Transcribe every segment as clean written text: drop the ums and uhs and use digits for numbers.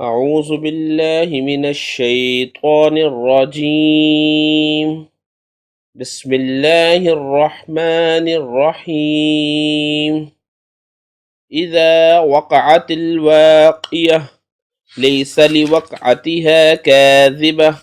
أعوذ بالله من الشيطان الرجيم. بسم الله الرحمن الرحيم. إذا وقعت الواقية ليس لوقعتها كاذبة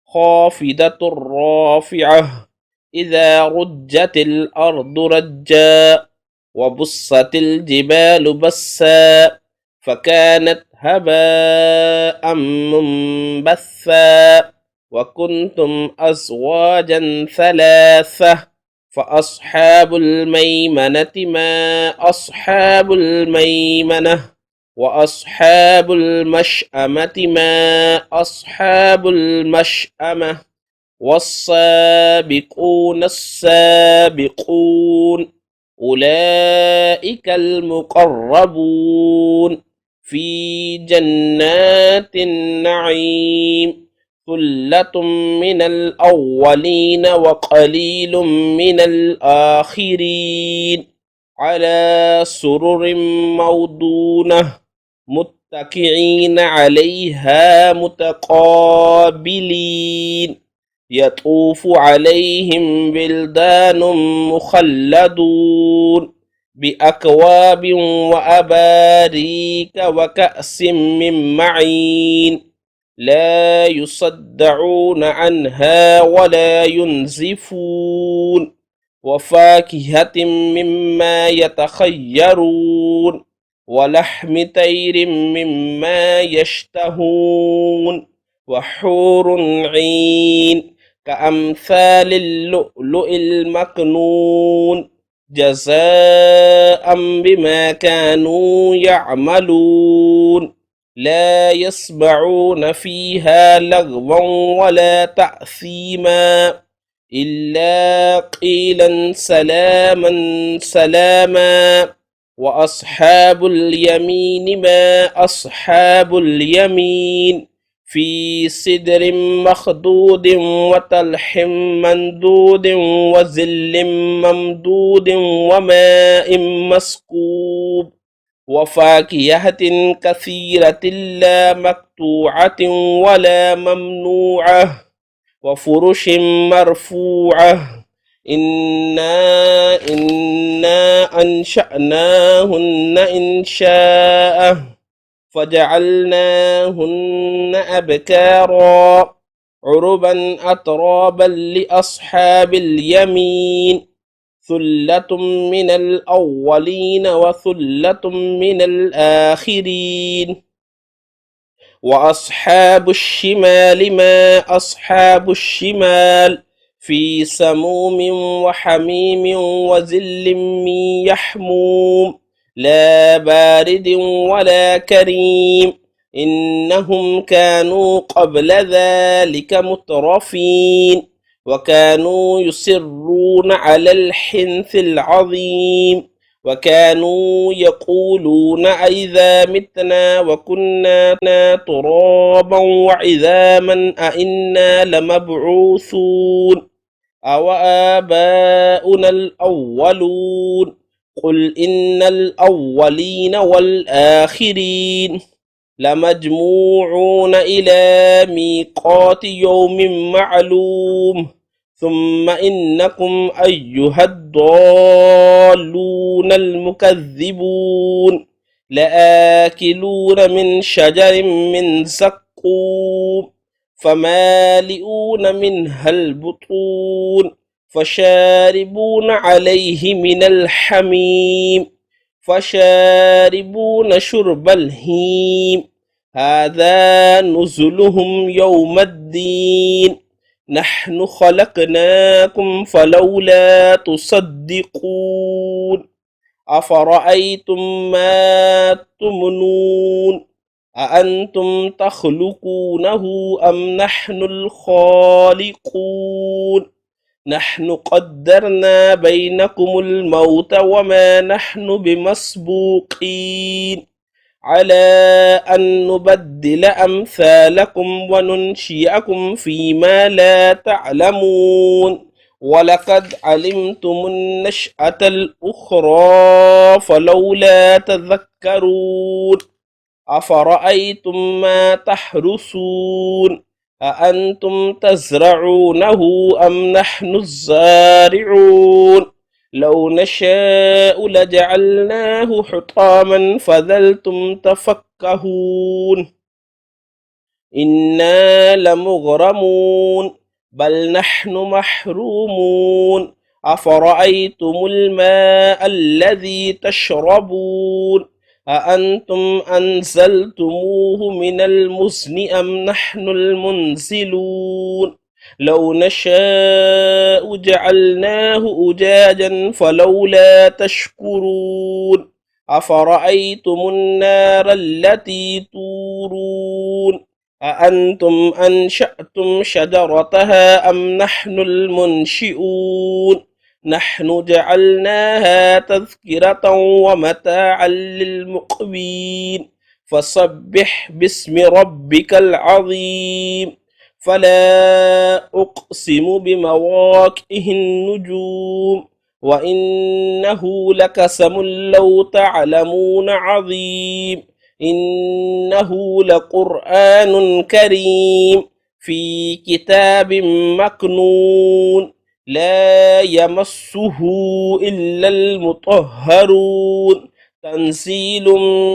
خافضة رافعة إذا رجت الأرض رجا وبست الجبال بسا فكانت هباء منبثا وكنتم أزواجا ثلاثة فأصحاب الميمنة ما أصحاب الميمنة وأصحاب المشأمة ما أصحاب المشأمة والسابقون السابقون أولئك المقربون في جنات النعيم ثلة من الأولين وقليل من الآخرين على سرر موضونة متكئين عليها متقابلين يطوف عليهم بلدان مخلدون بأكواب وأباريك وكأس من معين لا يصدعون عنها ولا ينزفون وفاكهة مما يتخيرون ولحم طير مما يشتهون وحور عين كأمثال اللؤلؤ المكنون جزاء بما كانوا يعملون لا يسمعون فيها لغوا ولا تأثيما إلا قيلا سلاما سلاما وأصحاب اليمين ما أصحاب اليمين في سدر مخضود وطلح مندود وظل ممدود وماء مسكوب وفاكهة كثيرة لا مقطوعة ولا ممنوعة وفرش مرفوعة إنا أنشأناهن إنشاء فجعلناهن أبكارا عربا أترابا لأصحاب اليمين ثلة من الأولين وثلة من الآخرين وأصحاب الشمال ما أصحاب الشمال في سموم وحميم وظل من يحموم لا بارد ولا كريم إنهم كانوا قبل ذلك مترفين وكانوا يصرون على الحنث العظيم وكانوا يقولون أئذا متنا وكنا ترابا وعظاما أئنا لمبعوثون أو آباؤنا الأولون قل إن الأولين والآخرين لمجموعون إلى ميقات يوم معلوم ثم إنكم أيها الضالون المكذبون لآكلون من شجر من زقوم فمالئون منها البطون فشاربون عليه من الحميم فشاربون شرب الهيم هذا نزلهم يوم الدين نحن خلقناكم فلولا تصدقون أفرأيتم ما تمنون أأنتم تخلقونه أم نحن الخالقون نحن قدرنا بينكم الموت وما نحن بمسبوقين على أن نبدل أمثالكم وننشئكم فيما لا تعلمون ولقد علمتم النشأة الأخرى فلولا تذكرون أفرأيتم ما تحرثون أأنتم تزرعونه أم نحن الزارعون لو نشاء لجعلناه حطاما فظلتم تفكهون إنا لمغرمون بل نحن محرومون أفرأيتم الماء الذي تشربون أأنتم أنزلتموه من المزن أم نحن المنزلون لو نشاء جعلناه أجاجا فلولا تشكرون أفرأيتم النار التي تورون أأنتم أنشأتم شجرتها أم نحن المنشئون نحن جعلناها تذكرة ومتاعا للمقوين فسبح باسم ربك العظيم فلا أقسم بمواقع النجوم وإنه لقسم لو تعلمون عظيم إنه لقرآن كريم في كتاب مكنون لا يمسه إلا المطهرون تنزيل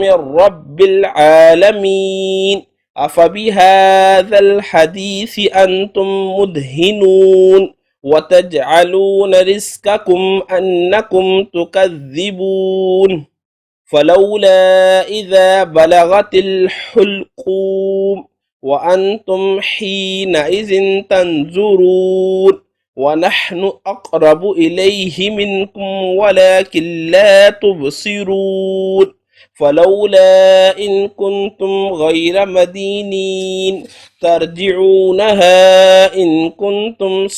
من رب العالمين أفبهذا الحديث أنتم مدهنون وتجعلون رزقكم أنكم تكذبون فلولا إذا بلغت الحلقوم وأنتم حينئذ تنظرون ونحن أقرب إليه منكم ولكن لا تبصرون فلولا إن كنتم غير مدينين ترجعونها إن كنتم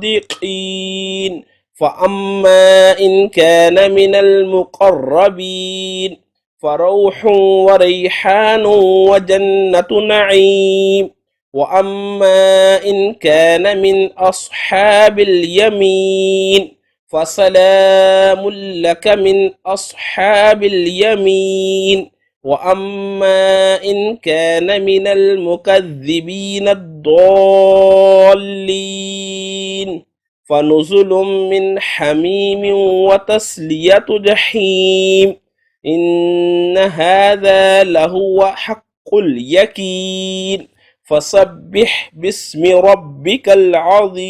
صادقين فأما إن كان من المقربين فروح وريحان وجنة نعيم وأما إن كان من أصحاب اليمين فسلام لك من أصحاب اليمين وأما إن كان من المكذبين الضالين فنزل من حميم وتسلية جحيم إن هذا لهو حق اليقين فسبح باسم ربك العظيم.